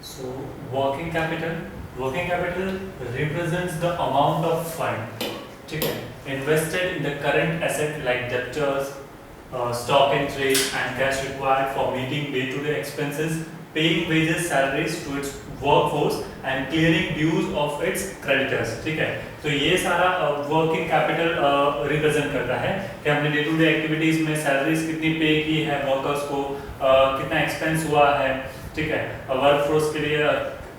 So working capital represents the amount of fund, ठीक है, invested in the current asset like debtors, stock in trade and cash required for meeting day-to-day expenses, paying wages, salaries to its workforce and clearing dues of its creditors, ठीक है। तो ये सारा working capital represent करता है कि हमने day to day activities में सैलरीज कितनी पे की है वर्कर्स को, कितना एक्सपेंस हुआ है, ठीक है, वर्कफोर्स के लिए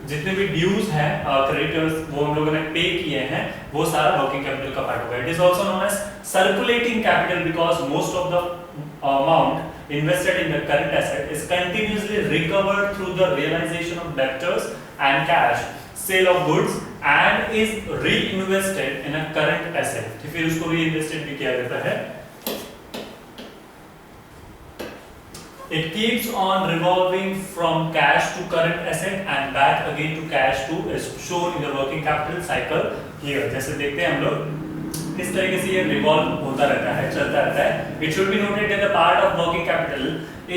जितने भी ड्यूज हैं क्रेडिटर्स वो हम लोगों ने पे किए हैं, वो सारा वर्किंग कैपिटल का पार्ट होगा। It is also known as circulating capital because most of the amount invested in the current asset is continuously recovered through the realization of debtors and cash, sale of goods and is reinvested in a current asset। तो फिर उसको reinvested भी किया जाता है। It keeps on revolving from cash to current asset and back again to cash to is shown in the working capital cycle here। जैसे देखते हैं हम लोग किस तरीके से ये रिवॉल्व होता रहता है, चलता रहता है। It should be noted that the part of working capital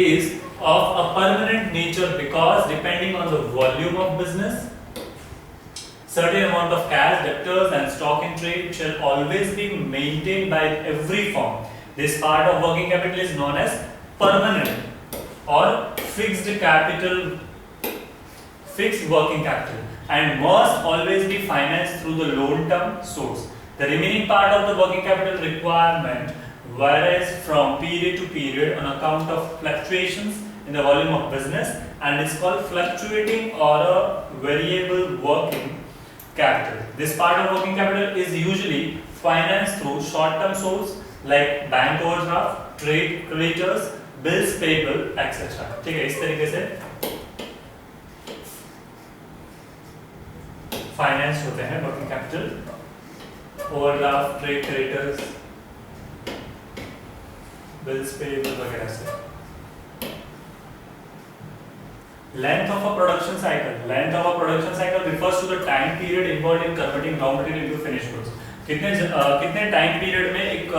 is of a permanent nature because depending on the volume of business, certain amount of cash, debtors and stock in trade shall always be maintained by every firm. This part of working capital is known as permanent or fixed capital, fixed working capital and must always be financed through the loan term source. The remaining part of the working capital requirement varies from period to period on account of fluctuations in the volume of business and is called fluctuating or a variable working capital. This part of working capital is usually financed through short-term sources like bank overdraft, trade creditors, bills payable, etc. ठीक है, इस तरीके से finance होते हैं working capital, overdraft, trade creditors, bills payable वगैरह से। Length of a production cycle. Length of a production cycle refers to the time period involved in converting raw material into finished goods. कितने time period में एक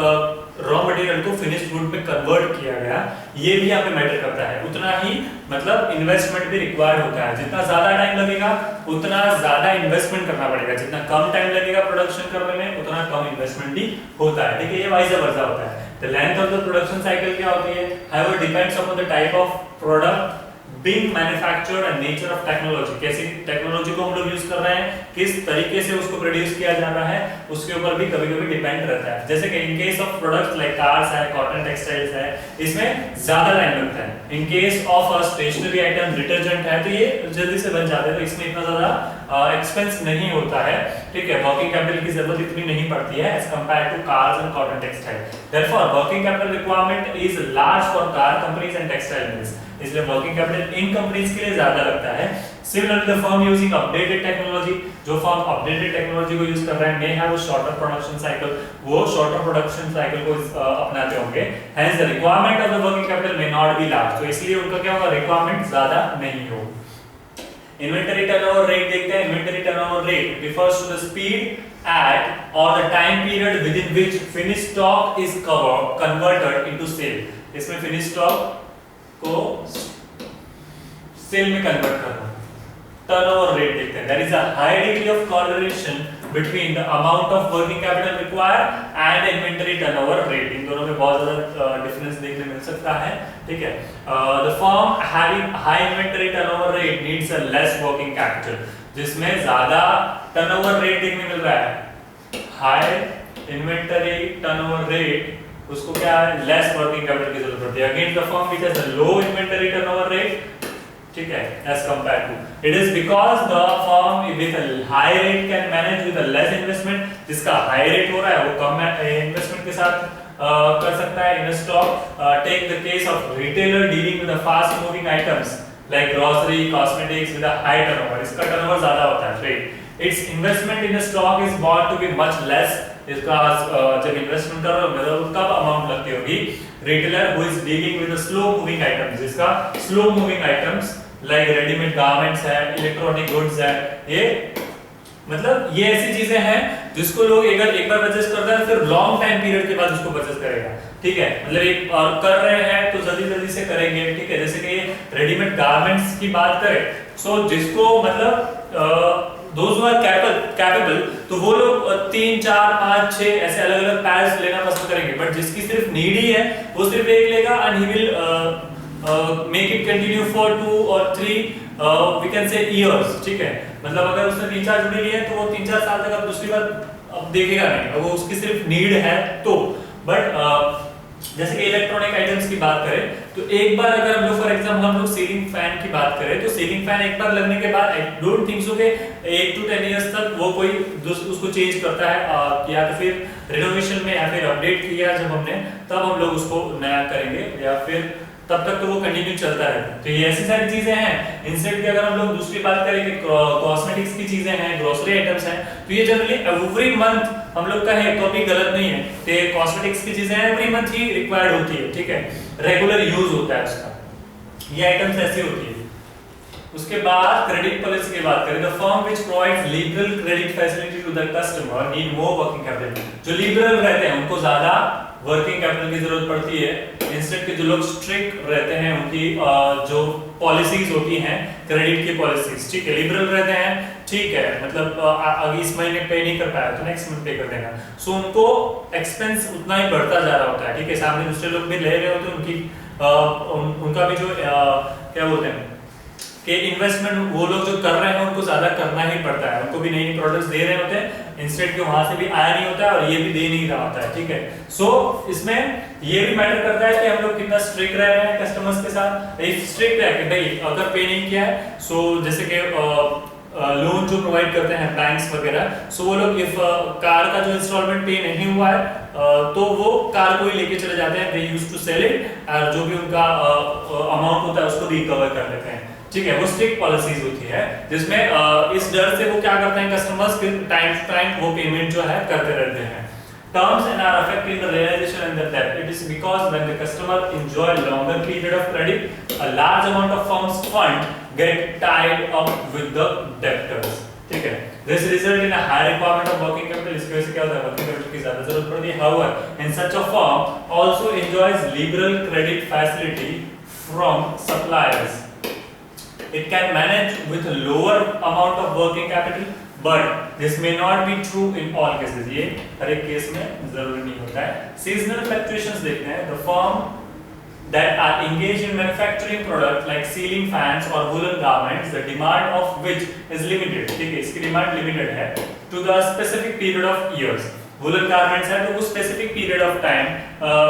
raw material को finished good में convert किया गया, ये भी यहाँ पे मैटर करता है। उतना ही मतलब इन्वेस्टमेंट भी रिक्वायर्ड होता है। जितना ज्यादा टाइम लगेगा उतना ज्यादा इन्वेस्टमेंट करना पड़ेगा, जितना कम टाइम लगेगा प्रोडक्शन करने में उतना कम इन्वेस्टमेंट भी होता है, ठीक है। ये वाइज वर्सा होता है। The length of the production cycle क्या होती है, how it depends upon the type of product being manufactured and nature of technology, कैसी टेक्नोलॉजी को हम लोग यूज कर रहे हैं, किस तरीके से उसको प्रोड्यूस किया जा रहा है, उसके ऊपर भी कभी-कभी डिपेंड रहता है। जैसे कि in case of products like cars है, कॉटन टेक्सटाइल्स है, इसमें ज्यादा टाइम लगता है। In case of a stationery item detergent है तो ये जल्दी से बन जाते हैं, तो इसमें इतना ज्यादा एक्सपेंस नहीं होता है, ठीक है। वर्किंग कैपिटल की जरूरत इतनी नहीं पड़ती है as compare to cars and cotton textile. Therefore working capital requirement is large for car companies and textile mills, इसलिए वर्किंग कैपिटल इन कंपनीज के लिए ज्यादा लगता है। Similarly the firm using updated technology, जो फर्म अपडेटेड टेक्नोलॉजी को use कर रहे हैं may have a shorter production cycle, वो शॉर्टर प्रोडक्शन साइकिल को अपनाते होंगे, hence the requirement of the working capital may not be large, तो इसलिए उनका क्या होगा, रिक्वायरमेंट ज्यादा नहीं होगा। इन्वेंटरी टर्नओवर रेट देखते हैं। Inventory turnover rate refers to the speed at or the time period within which finished stock is converted into sale। इसमें finished stock को सेल में कन्वर्ट करना। टर्नओवर रेट देखते हैं। There is a high degree of correlation between the amount of working capital required and inventory turnover rate। इन दोनों में बहुत ज्यादा डिफरेंस देखने मिल सकता है, ठीक है। The firm having high inventory turnover rate needs a less working capital, जिसमें ज्यादा टर्नओवर रेट देखने मिल रहा है, हाई इन्वेंटरी टर्नओवर रेट, उसको क्या है, लेस वर्किंग कैपिटल की जरूरत पड़ती है। Again the firm which has a low inventory turnover rate, ठीक है, as compare to it is because the firm with a high rate can manage with a less investment, जिसका high rate हो रहा है वो कम इन्वेस्टमेंट के साथ कर सकता है in stock. Take the case of retailer dealing with fast moving items like grocery, cosmetics with a high turnover, इसका टर्नओवर ज्यादा होता है, right. Its investment in stock is bought to be much less, इसका जब investment कर रहे होंगे तो कब अमाउंट लगती होगी। Retailer who is dealing with slow moving items, जिसका slow moving items like readymade garments है, इलेक्ट्रॉनिक गुड्स है, ये मतलब ये ऐसी चीजें हैं जिसको लोग एक बार परचेस करता है फिर लॉन्ग टाइम पीरियड के बाद उसको परचेस करेगा, ठीक है। मतलब एक और कर रहे हैं तो जल्दी जल्दी से करेंगे, ठीक है। जैसे कि रेडीमेड गारमेंट्स की बात करें, सो जिसको मतलब दोज हु आर कैपेबल, तो वो लोग 3 4 5 6 ऐसे अलग अलग पैर्स लेना पसंद करेंगे, बट जिसकी सिर्फ नीड ही है वो सिर्फ एक लेगा and he will make it continue for 2 और 3 वी कैन से इयर्स, ठीक है। मतलब अगर उसने 3-4 जुड़ी ली है तो वो 3-4 साल तक अब दूसरी बार अब देखेगा नहीं, अब वो उसकी सिर्फ नीड है तो। बट जैसे कि इलेक्ट्रॉनिक आइटम्स की बात करें तो एक बार अगर हम लोग फॉर एग्जांपल हम लोग सीलिंग फैन की बात करें तो सीलिंग फैन एक बार लगने के बाद आई डोंट थिंक सो कि 8 to 10 इयर्स तक वो कोई उसको चेंज करता है, या तो फिर रिनोवेशन में या फिर अपडेट किया जब हमने तब हम लोग उसको नया करेंगे, या फिर तब तक तो वो कंटिन्यू चलता है। तो ये ऐसी सारी चीजें हैं। इंस्टेड की अगर हम लोग दूसरी बात करें कि कॉस्मेटिक्स की चीजें हैं, ग्रोसरी आइटम्स हैं, तो ये जनरली एवरी मंथ हम लोग कहें तो भी गलत नहीं है कि कॉस्मेटिक्स की चीजें एवरी मंथ ही रिक्वायर्ड होती है, ठीक है, रेगुलर यूज होता है उसका, ये आइटम्स ऐसी होती है। उसके बाद क्रेडिट पॉलिसी की बात करें, the firm which provides liberal credit facility to the customer need more working capital. जो लिबरल रहते हैं उनको ज्यादा वर्किंग कैपिटल की जरूरत पड़ती है। इंस्टेड के जो लोग स्ट्रिक्ट रहते हैं उनकी जो पॉलिसीज होती हैं क्रेडिट की पॉलिसीज, ठीक है, लिबरल रहते हैं, ठीक है, मतलब अगर इस महीने पे नहीं कर पाया तो नेक्स्ट मंथ पे कर देगा, सो उनको एक्सपेंस उतना ही बढ़ता जा रहा होता है, ठीक है। सामने दूसरे लोग भी ले रहे होते हैं, उनकी उनका भी जो क्या बोलते हैं कि इन्वेस्टमेंट वो लोग जो कर रहे हैं उनको ज्यादा करना ही पड़ता है, उनको भी नई नई प्रोडक्ट्स दे रहे होते हैं, इंस्टेड के वहां से भी आया नहीं होता है और ये भी दे नहीं रहा होता है, ठीक है। सो इसमें ये भी मैटर करता है कि हम लोग कितना स्ट्रिक्ट रह रहे हैं कस्टमर्स के साथ। इफ स्ट्रिक्ट है कि भाई अगर पे नहीं किया है, सो जैसे कि लोन जो प्रोवाइड करते हैं बैंक्स वगैरह, सो वो लोग इफ कार का जो इंस्टॉलमेंट पे नहीं हुआ है तो वो कार को ही लेके चले जाते हैं, they used to sell it, और जो भी उनका अमाउंट होता है उसको रिकवर कर लेते हैं, ठीक है। वो स्ट्रिक्ट पॉलिसीज होती है जिसमें इस डर से वो क्या करते हैं कस्टमर्स टाइम टू टाइम वो पेमेंट जो है करते रहते हैं। Terms and are affecting the realization and the debt. It is because when the customer enjoy longer period of credit, a large amount of firm's fund get tied up with the debtors. ठीक है। This result in a high requirement of working capital. इसकी वजह से क्या होता है working capital की ज़्यादा जरूरत पड़ती है। However, in such a firm also enjoys liberal credit facility from suppliers. It can manage with a lower amount of working capital, but this may not be true in all cases. ये हर एक case में जरूरी नहीं होता है। Seasonal fluctuations देखते हैं। The firm that are engaged in manufacturing products like ceiling fans or woolen garments, the demand of which is limited. ठीक है, इसकी डिमांड लिमिटेड है to the specific period of years. Woollen garments है तो वो specific period of time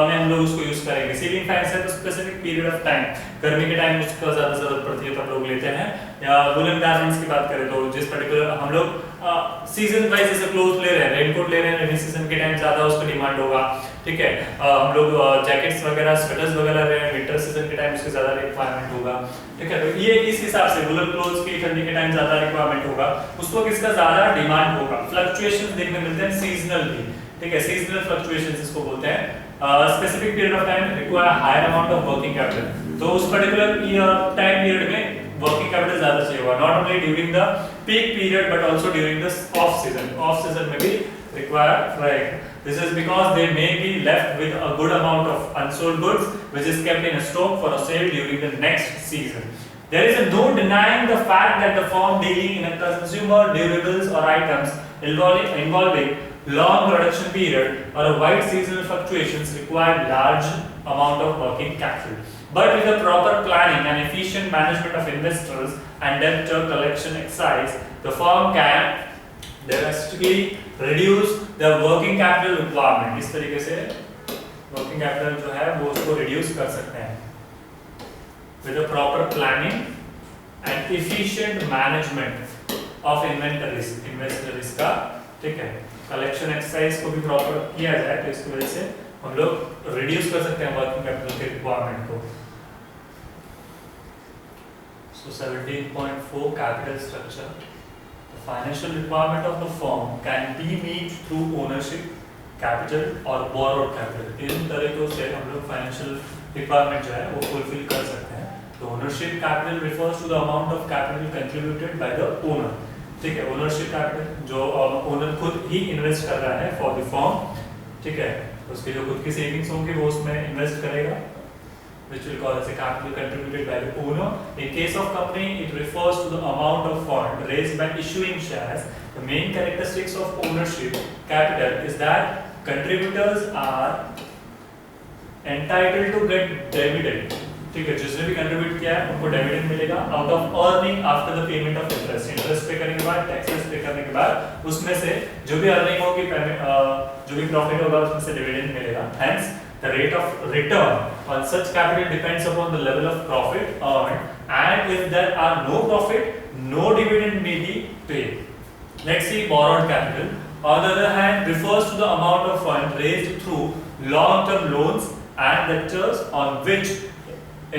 में हम लोग उसको यूज करेंगे। सीलिंग फैंस है तो स्पेसिफिक पीरियड ऑफ टाइम, गर्मी के टाइम उसका ज्यादा जरूरत पड़ती है तब लोग लेते हैं। या वुलन गारमेंट्स की बात करें तो जिस पर्टिकुलर हम लोग सीजन वाइज जैसे क्लोथ ले रहे हैं, रेनकोट ले रहे हैं, रेनी सीजन के टाइम ज्यादा उसका डिमांड होगा, ठीक है। हम लोग जैकेट्स वगैरह स्वेटर्स वगैरह ले रहे हैं, विंटर सीजन के टाइम उसकी ज्यादा रिक्वायरमेंट होगा, ठीक है। तो ये इस हिसाब से वुलन क्लोथ्स की ठंडी के टाइम ज्यादा रिक्वायरमेंट होगा, उसको किसका ज्यादा डिमांड होगा। फ्लक्चुएशंस देखने मिलते हैं सीजनल भी, ठीक है, सीजनल फ्लक्चुएशंस इसको बोलते हैं। Specific period of time require higher amount of working capital, तो उस पर्टिकुलर टाइम पीरियड में वर्किंग कैपिटल ज्यादा चाहिए होगा, not only during the peak period but also during the off season, off season में भी रिक्वायर रहेगा। This is because they may be left with a good amount of unsold goods which is kept in stock for a sale during the next season. There is no denying the fact that the firm dealing in a consumer durables or items involving long production period or a wide seasonal fluctuations require large amount of working capital. But with the proper planning and efficient management of investors and debtor collection exercise, the firm can drastically reduce the working capital requirement. इस तरीके से working capital जो है वो उसको reduce कर सकते हैं with the proper planning and efficient management of inventories का, ठीक है। कलेक्शन एक्सरसाइज को भी प्रॉपर किया जाए तो इसकी वजह से हम लोग रिड्यूस कर सकते हैं वर्किंग कैपिटल के रिक्वायरमेंट को। So 17.4 capital structure. The financial requirement of the firm can be met through ownership capital or borrowed capital. इन तरीकों से हम लोग फाइनेंशियल रिक्वायरमेंट जो है वो फुलफिल कर सकते हैं। तो ownership capital refers to the amount of capital contributed by the owner. ठीक है, ओनरशिप कैपिटल जो ओनर खुद ही इन्वेस्ट कर रहा है फॉर द फर्म, ठीक है, उसके जो खुद की सेविंग्स होंगी वो उसमें इन्वेस्ट करेगा। which we'll call as a capital contributed by the owner. In case of company, it refers to the amount of fund raised by issuing shares. The main characteristics of ownership capital is that contributors are entitled to get dividend. ठीक है, जिसने भी contribute किया है उनको dividend मिलेगा out of earning after the payment of interest. Interest पे करने के बाद, टैक्सेस पे करने के बाद उसमें से जो भी अर्निंग होगी, जो भी प्रॉफिट होगा उसमें से डिविडेंड मिलेगा. Hence the rate of return on such capital depends upon the level of profit earned, and if there are no profit, no dividend may be paid. Let's see borrowed capital. On the other hand, refers to the amount of fund raised through long-term loans and debtors on which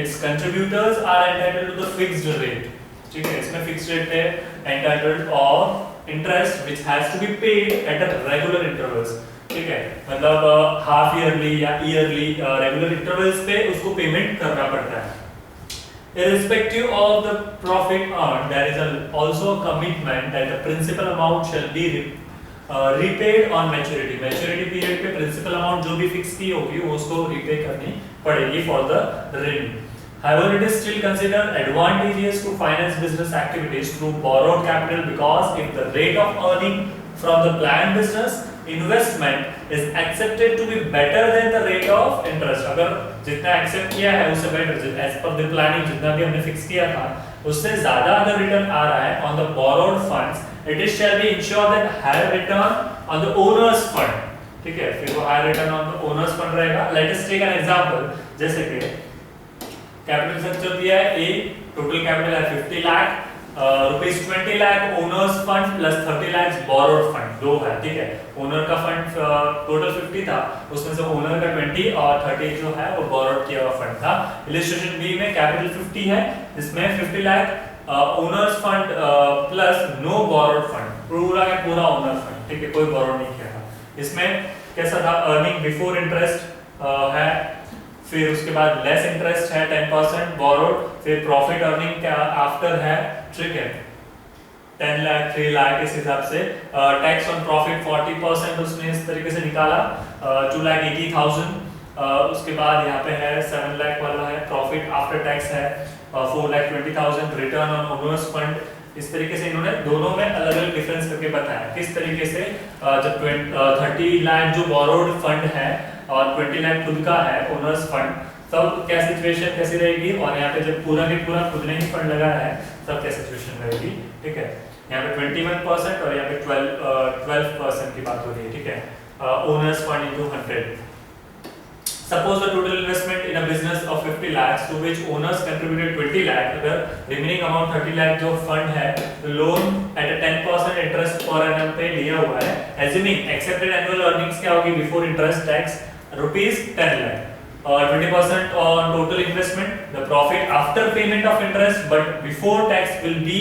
its contributors are entitled to the fixed rate. ठीक है, इसमें fixed rate है entitled of interest which has to be paid at a regular intervals. ठीक है, मतलब half yearly या yearly regular intervals पे उसको पेमेंट करना पड़ता है. Irrespective of the profit earned, there is also a commitment that the principal amount shall be repaid on maturity. Maturity period पे principal amount जो भी fix की होगी वो उसको repay करनी पड़ेगी for the renew. However, it is still considered advantageous to finance business activities through borrowed capital because if the rate of earning from the planned business investment is accepted to be better than the rate of interest. अगर जितना accept किया है उससे better as per the planning जितना भी हमने fix किया था उससे ज्यादा अगर रिटर्न आ रहा है on the borrowed funds, it is shall be ensured that higher return on the owner's fund. ठीक है, फिर वो higher return on the owner's fund रहेगा. Let us take an example. जैसे कि कैपिटल स्ट्रक्चर दिया है A, टोटल कैपिटल है 50 lakh, rupees 20 lakh owners fund plus 30 lakh borrowed fund, दो है. ठीक है, ओनर का फंड टोटल 50 था, उसमें से ओनर का 20 और 30 जो है वो बोरोड किया हुआ फंड था. इलस्ट्रेशन बी में कैपिटल 50 है, इसमें 50 lakh owners fund plus no borrowed fund, पूरा का पूरा ओनर फंड. ठीक है, कोई बोरोड नहीं किया था. इसमें कैसा था, अर्निंग बिफोर इंटरेस्ट है, फिर उसके बाद लेस इंटरेस्ट है 10% बोरोड, फिर प्रॉफिट अर्निंग क्या आफ्टर है. ठीक है, 10 लाख 3 लाख इस हिसाब से. टैक्स ऑन प्रॉफिट 40% उसने इस तरीके से निकाला, 2,80,000. उसके बाद यहाँ पे है 7 लाख वाला है, प्रॉफिट आफ्टर टैक्स है 4,20,000. रिटर्न ऑन ओनर्स फंड, इस तरीके से इन्होंने दोनों में अलग अलग डिफरेंस करके बताया किस तरीके से जब 30 लाख जो बोरोड फंड है और 20 लाख खुद का है ओनर्स फंड, तब क्या सिचुएशन कैसी रहेगी, और यहाँ पे जब पूरा के पूरा खुद ने ही फंड लगा है तब क्या सिचुएशन रहेगी. ठीक है, यहाँ पे 21% और यहाँ पे 12% की बात हो रही है. ठीक है, owner's fund into 100. Suppose the total investment in a business of 50 lakhs to which owners contributed 20 lakh, अगर remaining amount 30 lakh जो fund है loan at a 10% interest per annum पे लिया हुआ है, assuming accepted annual earnings क्या होगी before interest tax rupees 10 lakh, और 20% on total investment, the profit after payment of interest but before tax will be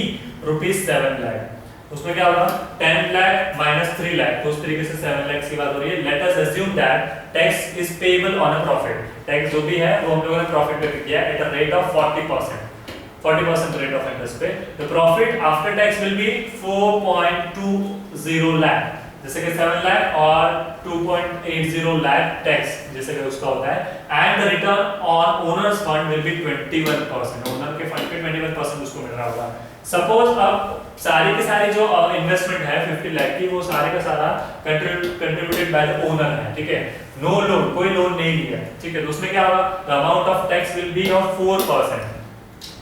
rupees 7 lakh. उसमें क्या होगा, 10 लाख माइनस 3 लाख, तो उस तरीके से 7 लाख की बात हो रही है. Let us assume that tax is payable on a profit. Tax जो भी है वो हम लोगों ने प्रॉफिट पे किया at a rate of 40% rate of interest पे. The profit after tax will be 4.20 lakh, जैसे कि 7 लाख और 2.80 लाख टैक्स जैसे कि उसका होता है. And the return on owner's fund will be 21%. Owner के फंड पे 21% उसको मिल रहा होगा. सपोज अब सारी की सारी जो इन्वेस्टमेंट है 50 लाख की, वो सारे का सारा कंट्रीब्यूटेड बाय द ओनर है. ठीक है, नो लोन, कोई लोन नहीं लिया. ठीक है, तो उसमें क्या होगा, the amount of tax will B of 4%,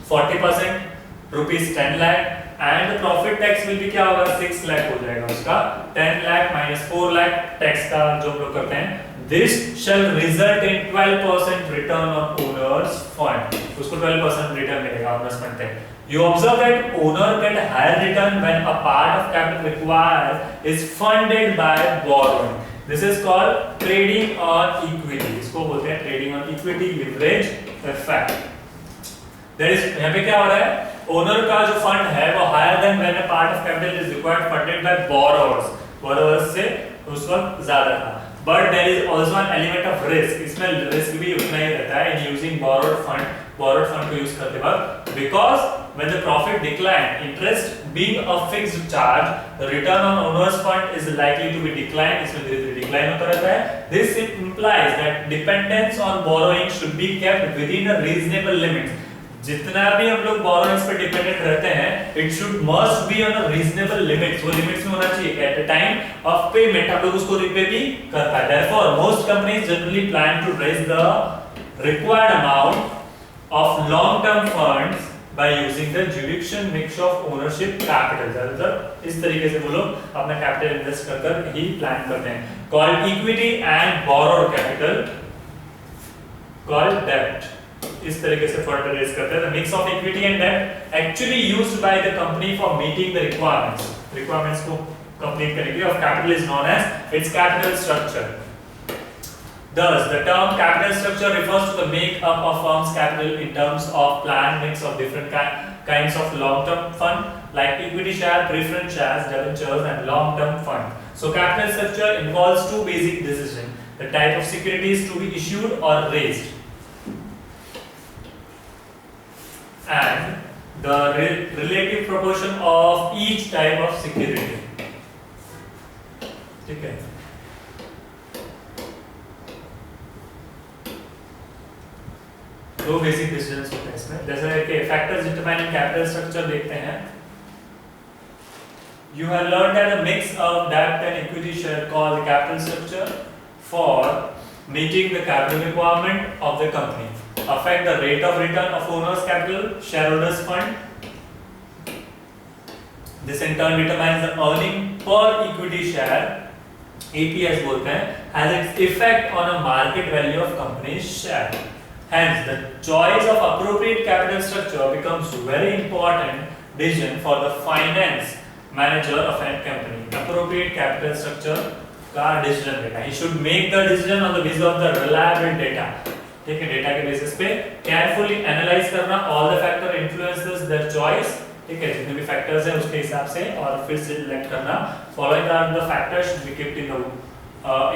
40% rupees 10 lakh, and the profit tax will B क्या होगा, 6 लाख हो जाएगा उसका. 10 लाख माइनस 4 लाख टैक्स का जो हम लोग करते हैं. This shall result in 12% return on owner's fund. उसको 12% रिटर्न मिलेगा ओनर्स फंड पे. You observe that owner get higher return when a part of capital required is funded by borrowing. This is called trading on equity. इसको बोलते हैं trading on equity leverage effect. There is यहाँ पे क्या हो रहा है, ओनर का जो फंड है वो higher than when a part of capital is required funded by borrowers. Borrowers से उस वक्त ज्यादा था. But there is also an element of risk. इसमें रिस्क भी उतना ही रहता है in using borrowed fund borrowed fund को यूज करते वक्त, because when the profit decline, interest being a fixed charge, the return on owner's fund is likely to be declined, इसमें धीरे-धीरे decline होता रहता है. This implies that dependence on borrowing should be kept within a reasonable limits. जितना भी हम लोग borrowings पे डिपेंडेंट रहते हैं, it should must be on a reasonable limits, वो लिमिट्स में होना चाहिए. At the time of payment हम लोग उसको रिपे भी कर पाए. Therefore most companies generally plan to raise the required amount of long term funds by using the judicial mix of ownership capital. ज्यादातर इस तरीके से वो लोग अपना कैपिटल इन्वेस्ट कर ही प्लान करते हैं. Called equity and borrowed capital, called डेब्ट. इस तरीके से फर्दर रेज करते हैं. The mix of equity and डेब्ट actually used by the company for meeting the requirements को कंप्लीट करने के लिए of capital is known as its capital structure. Thus, the term capital structure refers to the make-up of firm's capital in terms of planned mix of different kinds of long-term fund, like equity share, preference shares, debentures, and long-term fund. So, capital structure involves two basic decisions: the type of securities to be issued or raised, and the relative proportion of each type of security. ठीक है. दो basic decisions होते हैं इसमें. जैसे कि factors determining capital structure देखते हैं. You have learned that a mix of debt and equity share called the capital structure for meeting the capital requirement of the company affect the rate of return of owner's capital, shareholders fund. This in turn determines the earning per equity share, EPS बोलते हैं, has its effect on a market value of company's share. Hence, the choice of appropriate capital structure becomes very important decision for the finance manager of a company. Appropriate capital structure का decision लेना. He should make the decision on the basis of the reliable data. ठीक है, data के basis पे carefully analyze करना all the factor influences their choice. ठीक है, जितने भी फैक्टर्स हैं उसके हिसाब से और फिर सिलेक्ट करना. Following are the factors should be kept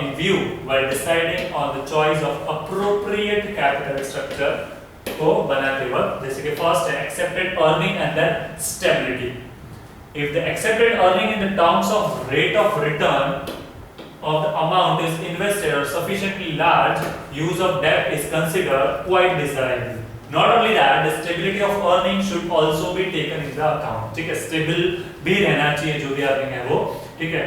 in view while deciding on the choice of appropriate capital structure को बनाते वक्त. जैसे कि first है accepted earning and then stability. If the accepted earning in the terms of rate of return of the amount is invested or sufficiently large, use of debt is considered quite desirable. Not only that, the stability of earning should also be taken into account. ठीक है, stable भी रहना चाहिए जो भी earning है वो. ठीक है,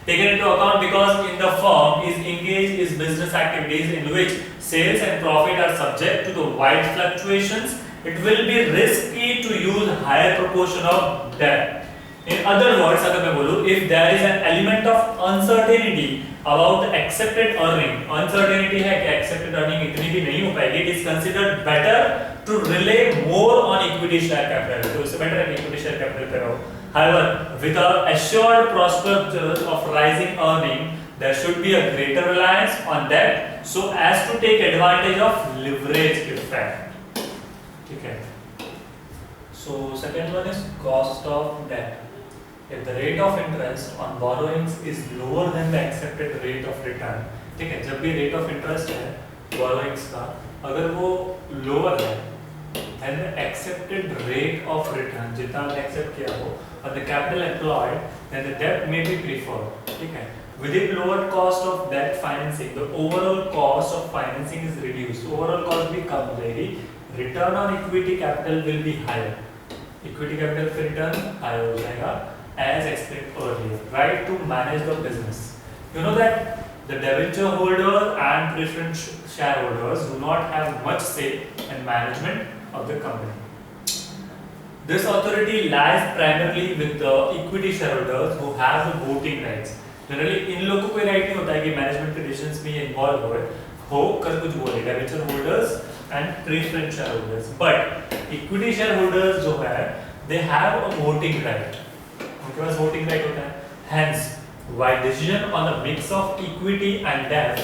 taken into account because in the firm is engaged in business activities in which sales and profit are subject to the wide fluctuations. It will be risky to use higher proportion of debt. In other words, अगर मैं बोलूँ, if there is an element of uncertainty about the accepted earning, uncertainty है कि accepted earning इतनी भी नहीं हो पाएगी, it is considered better to rely more on equity share capital. तो इससे better है कि equity share capital पे रहो. However, with a assured prospect of rising earning, there should be a greater reliance on debt so as to take advantage of leverage effect. ठीक है. So second one is cost of debt. If the rate of interest on borrowings is lower than the accepted rate of return, ठीक है, जब भी rate of interest है borrowings का, अगर वो lower है and the accepted rate of return जितना आपने accept किया हो और the capital employed, then the debt may be preferred. ठीक है, with the lower cost of debt financing, the overall cost of financing is reduced. Overall cost भी कम हो जाएगी. Return on equity capital will be higher. Equity capital का return higher हो जाएगा as explained earlier. Right to manage the business. You know that the debenture holders and preference shareholders do not have much say in management of the company. This authority lies primarily with the equity shareholders who have the voting rights. Generally, इन लोगों को कोई right नहीं होता है कि management के decisions में ये involve हो कर कुछ बोले. Debenture holders and preference shareholders. But equity shareholders जो है, they have a voting right. उनके पास voting right होता है. Hence, while decision on the mix of equity and debt,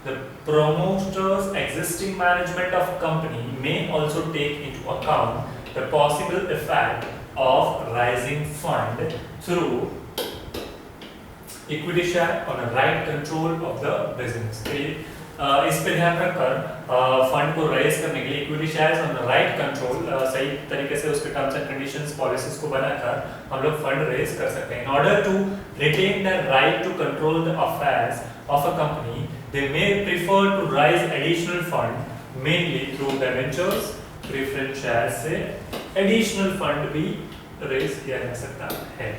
the promoter's existing management of company may also take into account the possible effect of rising fund through equity share on a right control of the business. इस पे ध्यान रखकर fund को raise करने के लिए equity shares on the right control, सही तरीके से उसके टर्म्स एंड कंडीशंस पॉलिसीज को बनाकर हम लोग फंड रेज कर सकते हैं। In order to retain the right to control the affairs of a company, they may prefer to raise additional fund mainly through debentures, preference shares से additional fund भी raise किया जा सकता है।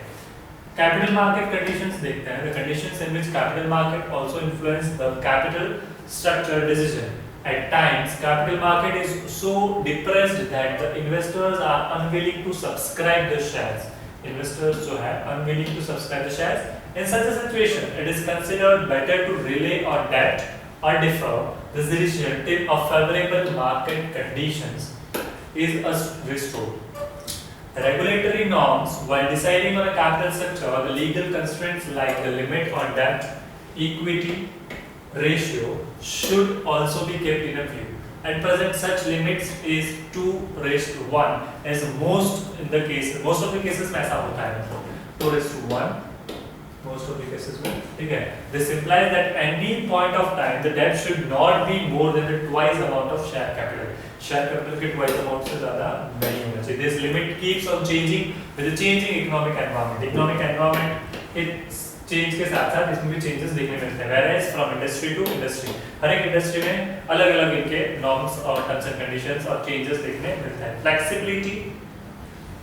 कैपिटल मार्केट कंडीशंस देखते हैं। The conditions in which capital market also influence the capital structure decision. At times, capital market is so depressed that the investors are unwilling to subscribe the shares. Investors जो है unwilling to subscribe the shares. In such a situation, it is considered better to rely on debt or defer this decision till a favorable market conditions is restored. Regulatory norms, while deciding on a capital structure, the legal constraints like the limit on debt, equity ratio should also be kept in view. At present, such limits is 2:1, as most of the cases में ऐसा होता है, मतलब 2:1 most of the cases में, ठीक है। This implies that any point of time the debt should not be more than the twice amount of share capital. Share capital के twice amount से ज़्यादा नहीं होना चाहिए। This limit keeps on changing with the changing economic environment. Economic environment it change के साथ साथ इसमें भी चेंजेस देखने मिलते हैं। Whereas from industry to industry, हर एक इंडस्ट्री में अलग अलग इनके नॉर्म्स और टर्म्स एंड कंडीशंस और चेंजेस देखने मिलते हैं। Flexibility,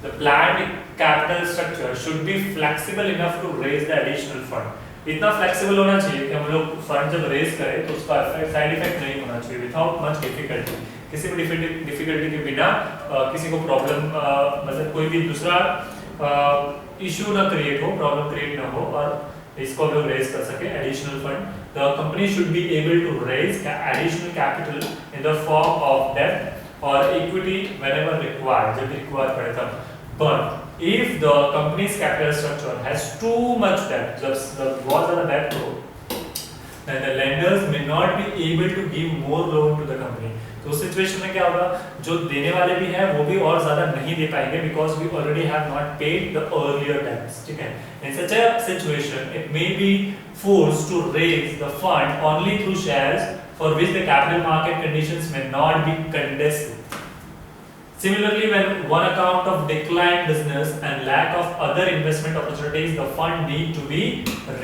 the planned capital structure should be flexible enough to raise the additional fund. इतना फ्लेक्सिबल होना चाहिए कि हम लोग फंड जब रेज करें तो उसका साइड इफेक्ट नहीं होना चाहिए, विदाउट मच डिफिकल्टी, किसी भी डिफिकल्टी के बिना किसी को प्रॉब्लम मतलब कोई भी दूसरा इशू ना क्रिएट हो, प्रॉब्लम क्रिएट ना हो और इसको हम लोग रेज कर सके additional fund. The company should be able to raise additional capital in the form of debt और इक्विटी व्हेनेवर रिक्वायर्ड, जब रिक्वायर पड़े तब। But if the company's capital structure has too much debt, जब बहुत ज्यादा date हो, then the lenders may not be able to give more loan to the company. तो उस सिचुएशन में क्या होगा, जो देने वाले भी हैं वो भी और ज्यादा नहीं दे पाएंगे because we already have not paid the earlier debts, ठीक है। In such a situation, it may be forced to raise the fund only through shares for which the capital market conditions may not be conducive. Similarly, when one account of declined business and lack of other investment opportunities, the fund need to be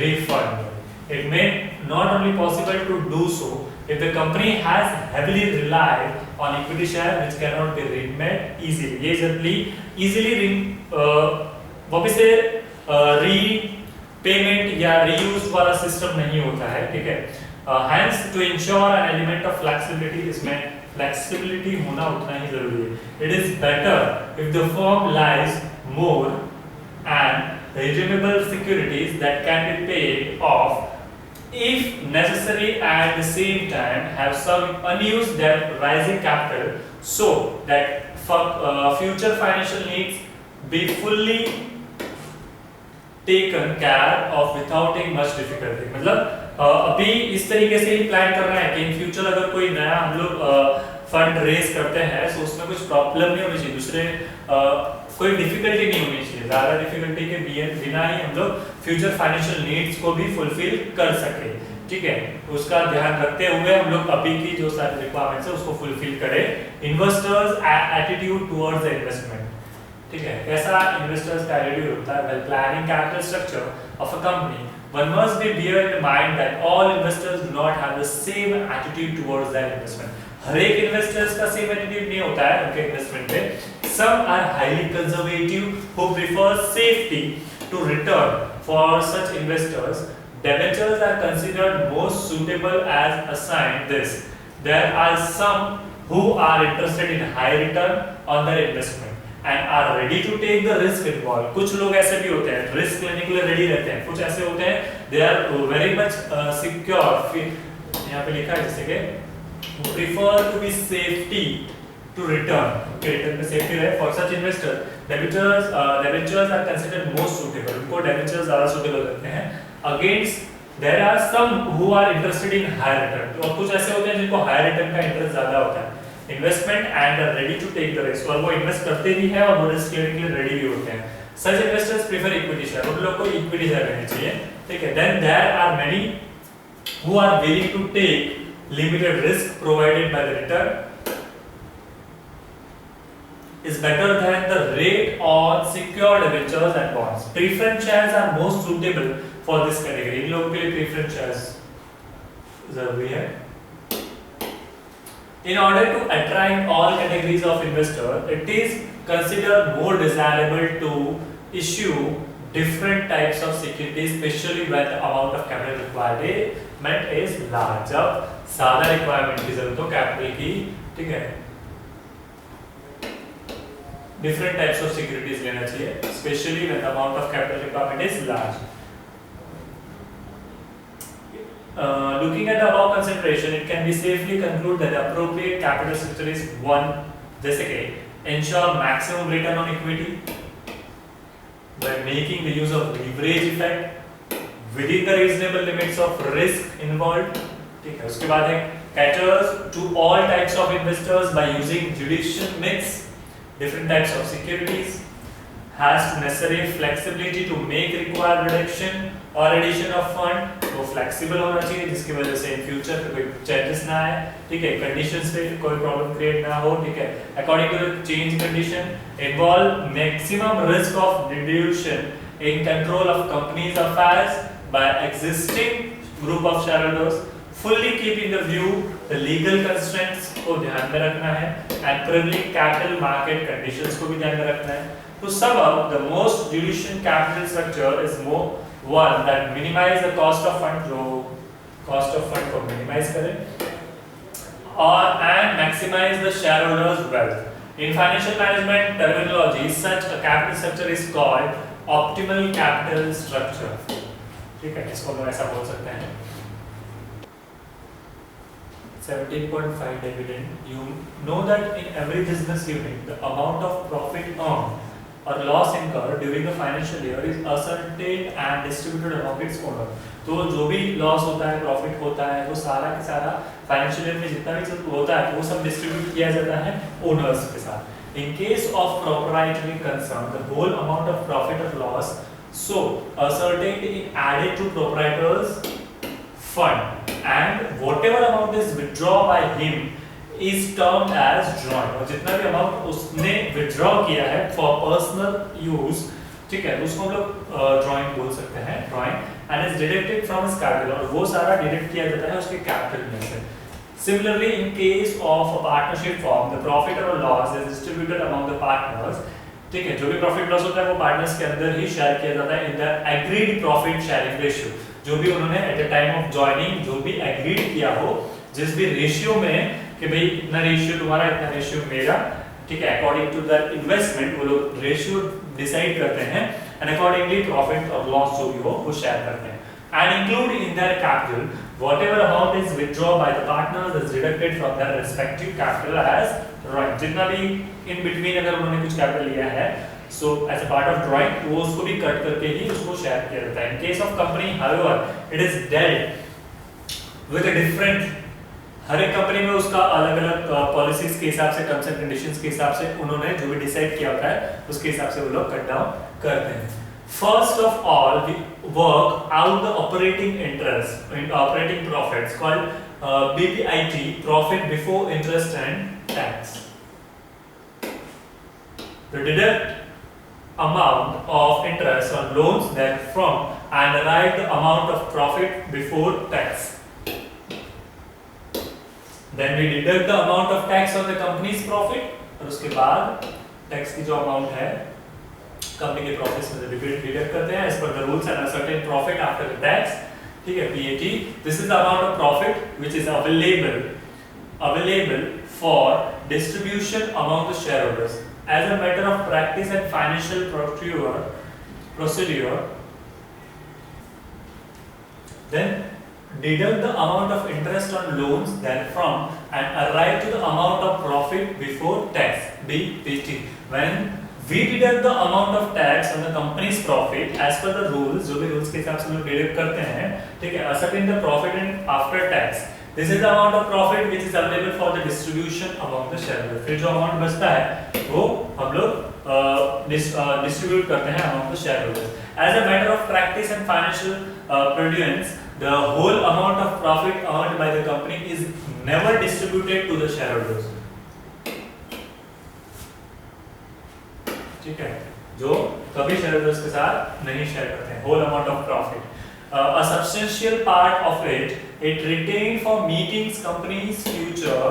refunded. It may not only possible to do so if the company has heavily relied on equity share which cannot be repaid easily. ये generally easily वापस से repayment या reuse वाला system नहीं होता है, ठीक है। Hence, to ensure an element of flexibility, इसमें flexibility होना उतना ही जरूरी है। It is better if the firm lies more and redeemable securities that can be paid off if necessary, at the same time have some unused debt rising capital so that future financial needs be fully taken care of without much difficulty। मतलब अभी इस तरीके से ही plan कर रहे हैं कि in future अगर कोई नया हम लोग फंड रेज करते हैं तो उसमें कुछ प्रॉब्लम नहीं होनी चाहिए, दूसरे कोई डिफिकल्टी नहीं होनी चाहिए, ज्यादा डिफिकल्टी के बिना ही हम लोग फ्यूचर फाइनेंशियल नीड्स को भी फुलफिल कर सके, ठीक है। उसका ध्यान रखते हुए हम लोग अभी की जो सारी रिक्वायरमेंट्स है उसको फुलफिल करें। Investors attitude towards the investment, ठीक है, कैसा इन्वेस्टर्स का एटीट्यूड होता है। When planning capital structure of a company, one must be bear in mind that all investors do not have the same attitude towards their investment। हर एक investors का same attitude नहीं होता है उनके इन्वेस्टमेंट पे। Some are highly conservative who prefer safety to return. For such investors, debentures are considered most suitable as assigned this. There are some who are interested in high return on their investment and are ready to take the risk involved। कुछ लोग ऐसे भी होते हैं risk लेने के लिए ready रहते हैं, कुछ ऐसे होते हैं they are very much secure। यहाँ पे लिखा है जैसे कि prefer to be safety to return, okay, return पे safety रहे। For such investor, debentures are considered most suitable। उनको debentures ज़्यादा suitable लगते हैं। Against, there are some who are interested in high return। और कुछ ऐसे होते हैं जिनको high return का interest ज़्यादा होता है। Investment and are ready to take the risk, और वो invest करते भी हैं और वो risk लेने के लिए ready भी होते हैं। Such investors prefer equity share। उन लोग को equity share लेनी चाहिए, ठीक है। Then there are many who are willing to take limited risk provided by the return is better than the rate on secured debentures and bonds. Preference shares are most suitable for this category. इन लोगों के लिए preference shares जरूरी है. In order to attract all categories of investors, it is considered more desirable to issue different types of securities, especially when the amount of capital requirement is large. जब ज़्यादा requirement की जरूरत हो capital की, ठीक है? Different types of securities लेना चाहिए, especially when the amount of capital requirement is large. Looking at the above consideration, it can be safely concluded that the appropriate capital structure is one, जैसे कि ensure maximum return on equity by making the use of leverage effect within the reasonable limits of risk involved. ठीक है, उसके बाद है caters to all types of investors by using judicious mix different types of securities, has necessary flexibility to make required reduction or addition of fund. वो flexible होना चाहिए जिसकी वजह से in future पे कोई changes ना आए, ठीक है, conditions पे कोई problem create ना हो, ठीक है, according to the change condition, involve maximum risk of dilution in control of company's affairs by existing group of shareholders, fully keeping the view the legal constraints को ध्यान में रखना है and prevailing capital market conditions को भी ध्यान में रखना है. To sum up, the most dilution capital structure is more one that minimize the cost of fund, जो cost of fund को minimize करे और and maximize the shareholders' wealth. In financial management terminology, such a capital structure is called optimal capital structure. ठीक है, इसको हम ऐसा बोल सकते हैं. 17.5 dividend. You know that in every business unit, the amount of profit earned or loss incurred during the financial year is ascertained and distributed among its owner. तो जो भी लॉस होता है, प्रॉफिट होता है, वो सारा का सारा फाइनेंशियल ईयर में जितना भी सब होता है, वो सब डिस्ट्रीब्यूट किया जाता है ओनर्स के साथ. In case of proprietary concern, the whole amount of profit or loss so ascertained is added to proprietor's fund, and whatever amount is withdrawn by him is termed as drawing. और जितना भी amount उसने withdraw किया है for personal use, ठीक है, उसको हम लोग ड्राइंग बोल सकते हैं, drawing, and is deducted from his capital, और वो सारा डिडक्ट किया जाता है उसके कैपिटल में से. Similarly, in case of a partnership firm, the profit or loss is distributed among the partners. ठीक है, जो भी प्रॉफिट लॉस होता है वो पार्टनर्स के अंदर ही शेयर किया जाता है in the agreed profit sharing ratio. जो भी उन्होंने eight the time of joining जो भी एग्रीड किया हो, जिस भी रेशियो में कि भाई इतना रेशियो तुम्हारा, इतना रेशियो मेरा, ठीक है, अकॉर्डिंग टू द इन्वेस्टमेंट वो लोग रेशियो डिसाइड करते हैं एंड अकॉर्डिंगली प्रॉफिट और लॉस जो भी हो वो शेयर करते हैं. And include in their capital whatever amount is withdrawn by the partners is deducted from their respective capital as drawing. जितना भी in between अगर उन्होंने कुछ कैपिटल लिया है, so as a part of drawing वो उसको भी कट करके ही उसको शेयर किया जाता है. In case of company, however, it is dealt with a different, हर एक कंपनी में उसका अलग अलग पॉलिसीज के हिसाब से, टर्म्स एंड कंडीशंस के हिसाब से उन्होंने जो भी डिसाइड किया होता है उसके हिसाब से वो लोग कट डाउन करते हैं. First of all, we work out the operating interest, operating profits called PBIT, profit before interest and tax. The deduct amount of interest on loans therefrom and arrive the amount of profit before tax. Then we deduct the amount of tax on the company's profit, और उसके बाद tax की जो amount है company के profits में से deduct करते हैं as per the rules and a certain profit after the tax, ठीक है, PAT. This is the amount of profit which is available for distribution among the shareholders. As a matter of practice and financial procedure, then deduct the amount of interest on loans therefrom and arrive to the amount of profit before tax, BPT. When we deduct the amount of tax on the company's profit as per the rules, जो भी rules के हिसाब से लोग deduct करते हैं, ठीक है, ascertain the profit and after tax. This is the amount of profit which is available for the distribution among the shareholders. फिर जो amount बचता है वो हम लोग distribute करते हैं among the shareholders. As a matter of practice and financial prudence, the whole amount of profit earned by the company is never distributed to the shareholders. ठीक है, जो कभी shareholders के साथ नहीं share करते हैं whole amount of profit. A substantial part of it retained for meetings company's future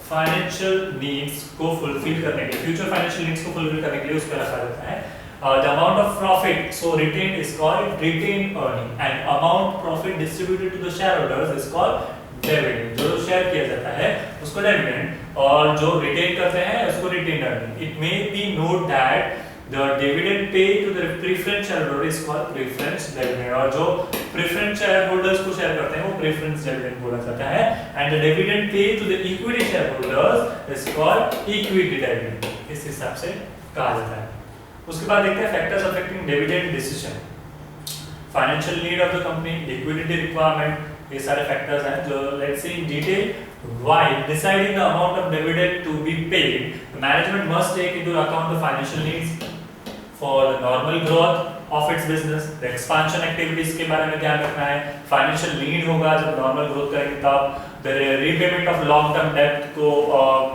financial needs को fulfill करने के लिए, future financial needs को fulfill करने के लिए उसका रखा जाता है. The amount of profit so retained is called retained earning, and amount profit distributed to the shareholders is called dividend. जो शेयर किया जाता है उसको dividend, और जो retain करते हैं उसको retained earning. It may be noted that the dividend paid to the preference shareholder is called preference dividend, और जो preference shareholders को share करते हैं वो preference dividend बोला जाता है, and the dividend paid to the equity shareholders is called equity dividend. इस हिसाब से कहा जाता है. उसके बाद देखते हैं factors affecting dividend decision. Financial need of the company, liquidity requirement, ये सारे फैक्टर्स हैं जो let's see in detail. While deciding the amount of dividend to be paid, the management must take into account the financial needs for the normal growth of its business. The expansion activities के बारे में ध्यान रखना है. Financial need होगा जब normal growth करेंगे तब. The repayment of long term debt को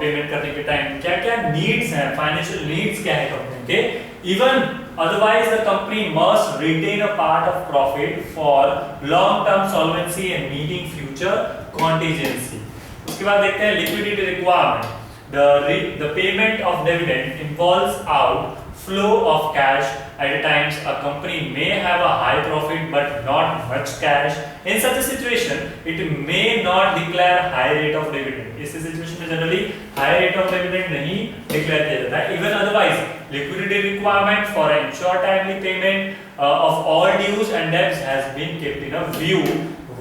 पेमेंट करने के टाइम क्या क्या needs हैं, financial needs क्या है कंपनी के. Even otherwise the company must retain a part of profit for long term solvency and meeting future contingency. उसके बाद देखते हैं liquidity requirement. The payment of dividend involves outflow of cash. At times a company may have a high profit but not much cash. In such a situation it may not declare high rate of dividend. इस situation में generally high rate of dividend नहीं declare किया जाता है. Even otherwise liquidity requirement for ensure timely payment of all dues and debts has been kept in a view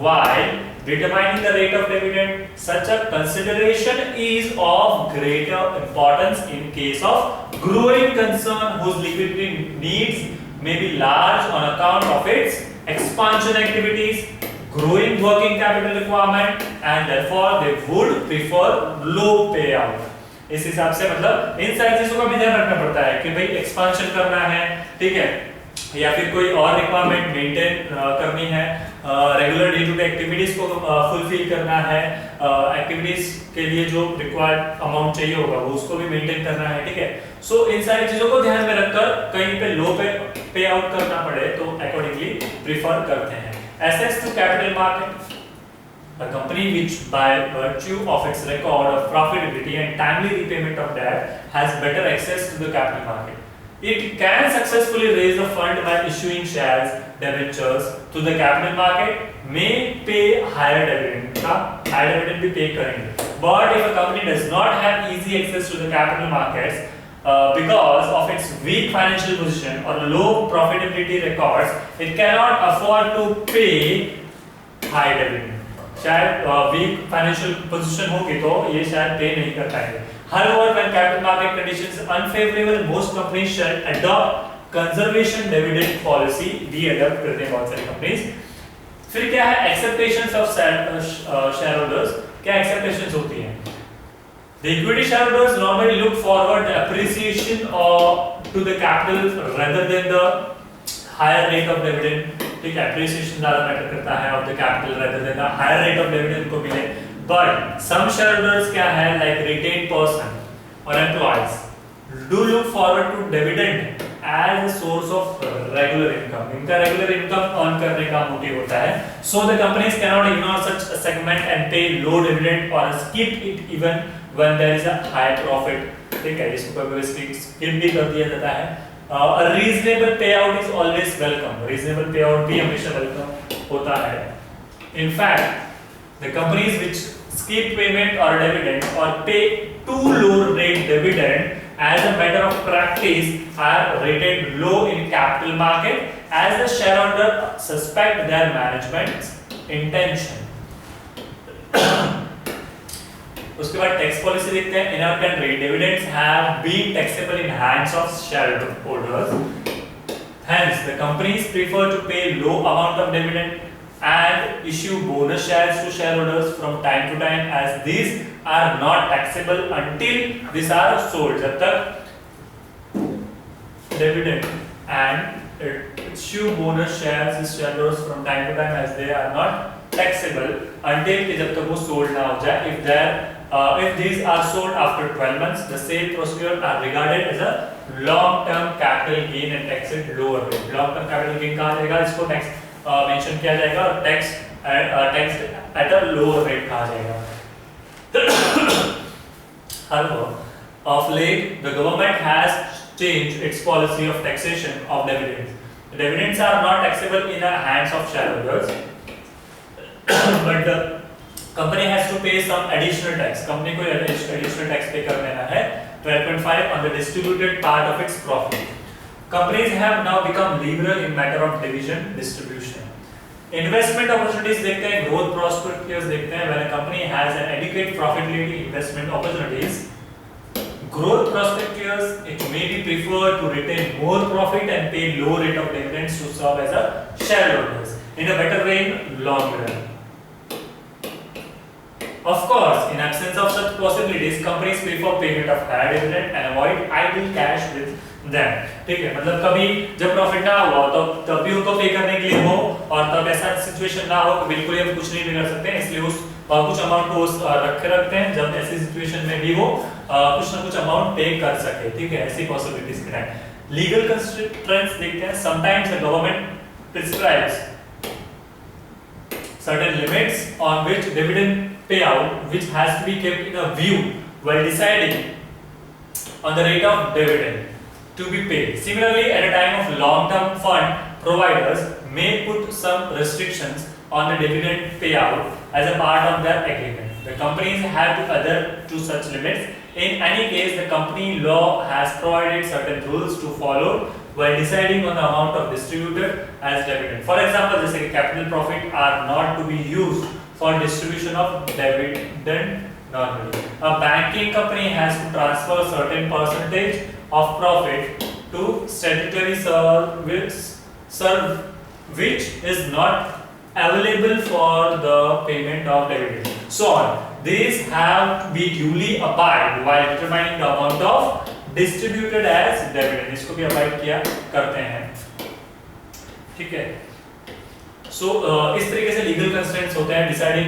while determining the rate of dividend. Such a consideration is of greater importance in case of growing concern whose liquidity needs may be large on account of its expansion activities, growing working capital requirement, and therefore they would prefer low payout. इस हिसाब से मतलब इन सारी चीजों का भी ध्यान रखना पड़ता है कि भाई एक्सपांशन करना है, ठीक है, या फिर कोई और रिक्वायरमेंट मेंटेन करनी है, regular day to day activities को फुलफिल करना है, एक्टिविटीज के लिए जो रिक्वायर्ड अमाउंट चाहिए होगा वो उसको भी मेंटेन करना है, ठीक है. सो इन सारी चीजों को ध्यान में रखकर कहीं पे लो पे आउट करना पड़े तो अकॉर्डिंगली प्रीफर करते हैं. Access to capital market. A company which by virtue of its record of profitability and timely repayment of debt has better access to the capital market. It can successfully raise the fund by issuing shares, debentures to the capital market, may pay higher dividend. Higher dividend भी pay करेंगे. But if a company does not have easy access to the capital markets because of its weak financial position or low profitability records, it cannot afford to pay high dividend. शायद week financial position होगी तो ये शायद पे नहीं कर पाएंगे. However, when capital market conditions are unfavorable, most companies shall adopt conservation dividend policy. भी adopt करते हैं बहुत सारी companies. फिर क्या है expectations of shareholders? क्या expectations होती हैं? The equity shareholders normally look forward the appreciation to the capital rather than the higher rate of dividend. ठीक है, appreciation ज़्यादा मैटर करता है of the capital rather than the higher rate of dividend को मिले. But some shareholders क्या है like retained person or employees do look forward to dividend as a source of regular income. इनका regular income earn करने का motive होता है. So the companies cannot ignore such a segment and pay low dividend or skip it even when there is a high profit. ठीक है, इसको कभी skip भी कर दिया जाता है. A reasonable payout is always welcome. Reasonable payout भी हमेशा welcome होता है. In fact, the companies which skip payment or dividend or pay too low rate dividend as a matter of practice are rated low in capital market as the shareholder suspect their management's intention. उसके बाद tax policy देखते हैं. In our country dividends have been taxable in hands of shareholders. Hence the companies prefer to pay low amount of dividend and issue bonus shares to shareholders from time to time as these are not taxable until these are sold. जब तक dividend and issue bonus shares to shareholders from time to time as they are not taxable until कि जब तक वो sold ना हो जाए. If these are sold after 12 months, the sale procedure are regarded as a long-term capital gain and taxed at lower rate. Long-term capital gain कहा जाएगा, इसको tax mention किया जाएगा और taxed at a lower rate कहा जाएगा. However, of late, the government has changed its policy of taxation of dividends. Dividends are not taxable in the hands of shareholders, but the company has to pay some additional tax. Company को additional tax pay कर देना है 12.5 on the distributed part of its profit. Companies have now become liberal in matter of distribution. Investment opportunities देखते हैं, growth prospects देखते हैं. When a company has an adequate profitability investment opportunities, growth prospects, it may be preferred to retain more profit and pay low rate of dividends to serve as a shareholders in a better way in long run. Of course, in absence of such possibilities, companies prefer payment of higher dividend and avoid idle cash with them. ठीक है, मतलब कभी जब profit ना हुआ तो तब भी उनको पे करने के लिए हो, और तब ऐसा सिचुएशन ना हो कि बिल्कुल ही हम कुछ नहीं भी कर सकते हैं, इसलिए उस कुछ अमाउंट को रखते हैं जब ऐसी सिचुएशन में भी वो कुछ ना कुछ अमाउंट पे कर सके. ठीक है, ऐसी पॉसिबिलिटीज के टाइम. लीगल कंस्ट्रेंट्स देखते हैं. Sometimes the government prescribes certain limits on which dividend payout which has to be kept in a view while deciding on the rate of dividend to be paid. Similarly, at a time of long-term fund providers may put some restrictions on the dividend payout as a part of their agreement. The companies have to adhere to such limits. In any case, the company law has provided certain rules to follow while deciding on the amount of distributed as dividend. For example, जैसे कि capital profit are not to be used for distribution of dividend normally. A banking company has to transfer certain percentage of profit to statutory serve which is not available for the payment of dividend. So on. These have to be duly abide while determining the amount of distributed as dividend. इसको भी abide किया करते हैं. ठीक है. So इस तरीके से legal constraints होते हैं. Deciding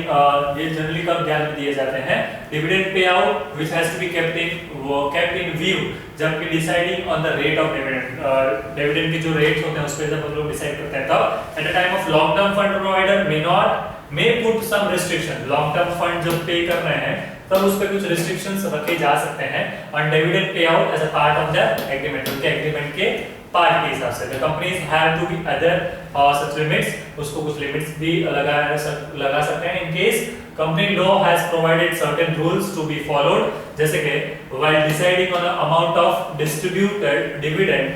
ये generally कब ध्यान में दिए जाते हैं? Dividend payout which has to be kept in view जबकि deciding on the rate of dividend. Dividend के जो rates होते हैं उस पर जब हम लोग decide करते हैं तब. At a time of long term fund provider may put some restriction. Long term fund जब पे कर रहे हैं तब उस पे कुछ restrictions रखे जा सकते हैं on dividend payout as a part of the agreement. उनके agreement के पार्ट के हिसाब से. The companies have to be other such limits. उसको कुछ limits भी लगा सकते हैं. In case company law has provided certain rules to be followed, जैसे कि while deciding on the amount of distributed dividend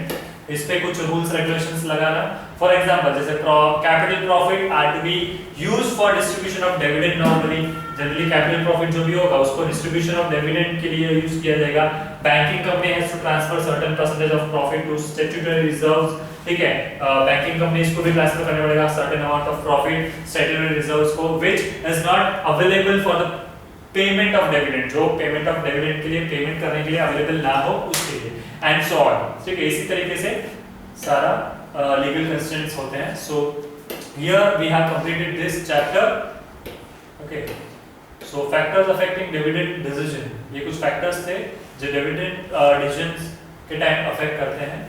इस पे कुछ रूल्स रेगुलेशंस लगाना. फॉर एग्जांपल जैसे capital profit are to be used for distribution of dividend. Normally generally capital profit जो भी होगा उसको डिस्ट्रीब्यूशन ऑफ डिविडेंड के लिए यूज किया जाएगा. Banking company has to transfer certain percentage of profit to statutory reserves. ठीक है, बैंकिंग कंपनीज को भी ट्रांसफर करने पड़ेगा certain amount of profit statutory reserves को which is not available for the payment of dividend. जो पेमेंट ऑफ डिविडेंड के लिए पेमेंट करने के लिए अवेलेबल ना हो उसके लिए. And so on. ठीक है, इसी तरीके से सारा लीगल कंस्ट्रेंट्स होते हैं. So here we have completed this chapter. Okay, so factors affecting dividend decision. ये कुछ फैक्टर्स थे जो डिविडेंड डिसीजंस के टाइम अफेक्ट करते हैं.